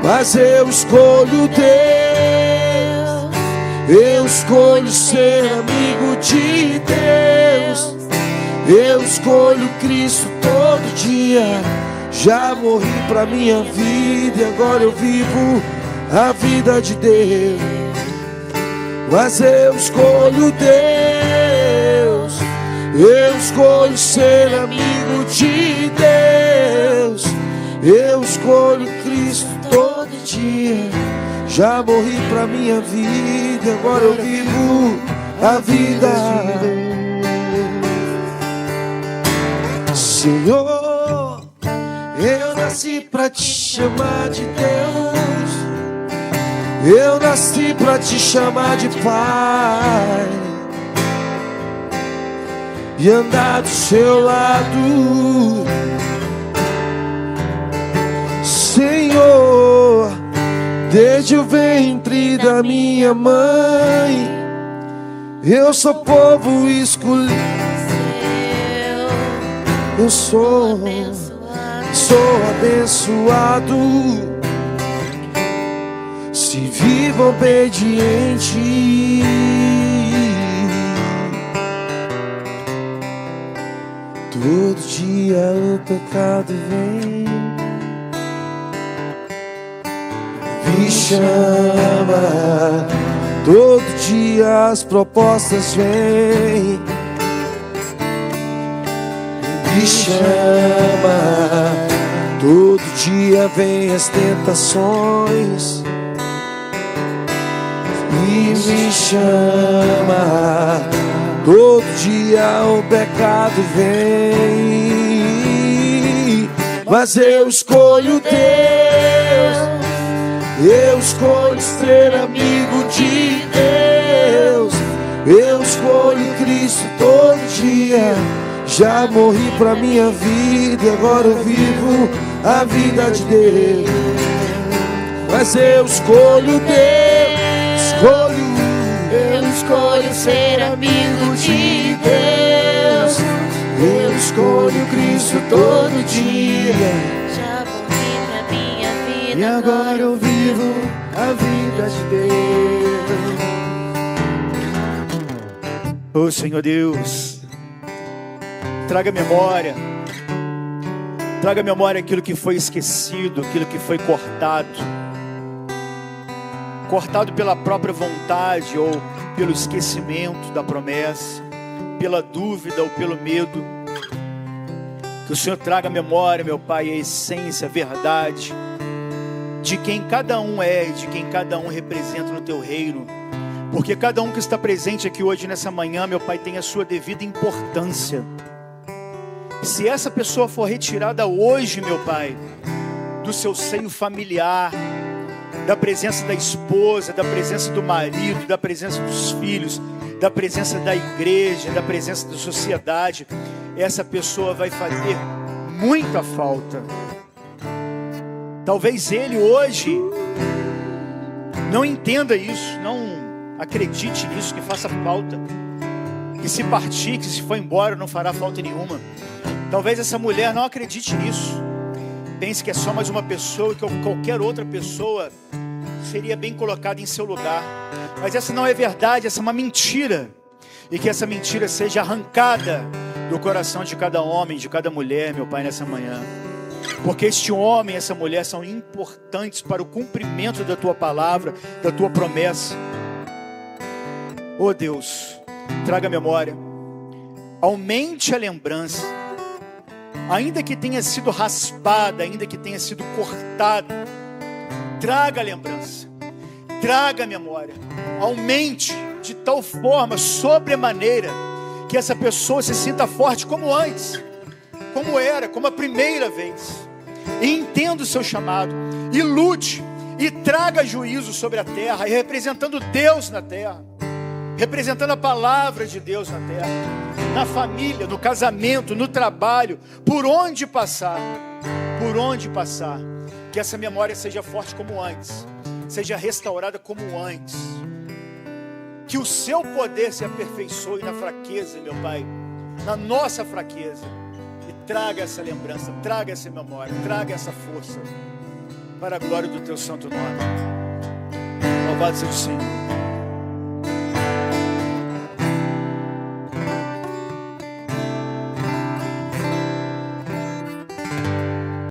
Speaker 2: mas eu escolho Deus. Eu escolho ser amigo de Deus. Eu escolho Cristo todo dia. Já morri pra minha vida e agora eu vivo a vida de Deus. Mas eu escolho Deus. Eu escolho ser amigo de Deus. Eu escolho Cristo todo dia. Já morri pra minha vida e agora eu vivo a vida de Deus. Senhor, eu nasci pra te chamar de Deus. Eu nasci pra te chamar de Pai e andar do seu lado. Senhor, desde o ventre da minha mãe, eu sou povo escolhido. Eu sou abençoado, se vivo obediente. Todo dia o pecado vem, me chama. Todo dia as propostas vêm, me chama. Todo dia vem as tentações e me chama. Todo dia o pecado vem, mas eu escolho Deus. Eu escolho ser amigo de Deus. Eu escolho Cristo todo dia. Já morri pra minha vida e agora eu vivo a vida de Deus. Mas eu escolho Deus. Eu escolho ser amigo de Deus. Eu escolho Cristo todo dia.
Speaker 3: Já morri pra minha vida
Speaker 2: E agora eu vivo a vida de Deus.
Speaker 1: oh Senhor Deus, traga memória. Traga à memória aquilo que foi esquecido, aquilo que foi cortado pela própria vontade ou pelo esquecimento da promessa, pela dúvida ou pelo medo. Que o Senhor traga à memória, meu Pai, a essência, a verdade de quem cada um é e de quem cada um representa no Teu reino. Porque cada um que está presente aqui hoje nessa manhã, meu Pai, tem a sua devida importância. Se essa pessoa for retirada hoje, meu Pai, do seu seio familiar, da presença da esposa, da presença do marido, da presença dos filhos, da presença da igreja, da presença da sociedade, essa pessoa vai fazer muita falta. Talvez ele hoje não entenda isso, não acredite nisso, que faça falta, que se partir, que se for embora não fará falta nenhuma. Talvez essa mulher não acredite nisso, pense que é só mais uma pessoa, que qualquer outra pessoa seria bem colocada em seu lugar. Mas essa não é verdade, essa é uma mentira. E que essa mentira seja arrancada do coração de cada homem, de cada mulher, meu Pai, nessa manhã. Porque este homem e essa mulher são importantes para o cumprimento da Tua palavra, da Tua promessa. Oh Deus, traga memória, aumente a lembrança, ainda que tenha sido raspada, ainda que tenha sido cortada, traga a lembrança, traga a memória, aumente de tal forma, sobremaneira, que essa pessoa se sinta forte como antes, como era, como a primeira vez, e entenda o seu chamado, e lute, e traga juízo sobre a terra, e representando Deus na terra, representando a palavra de Deus na terra, na família, no casamento, no trabalho, por onde passar, que essa memória seja forte como antes, seja restaurada como antes, que o seu poder se aperfeiçoe na fraqueza, meu Pai, na nossa fraqueza, e traga essa lembrança, traga essa memória, traga essa força, para a glória do Teu santo nome. Louvado seja o Senhor.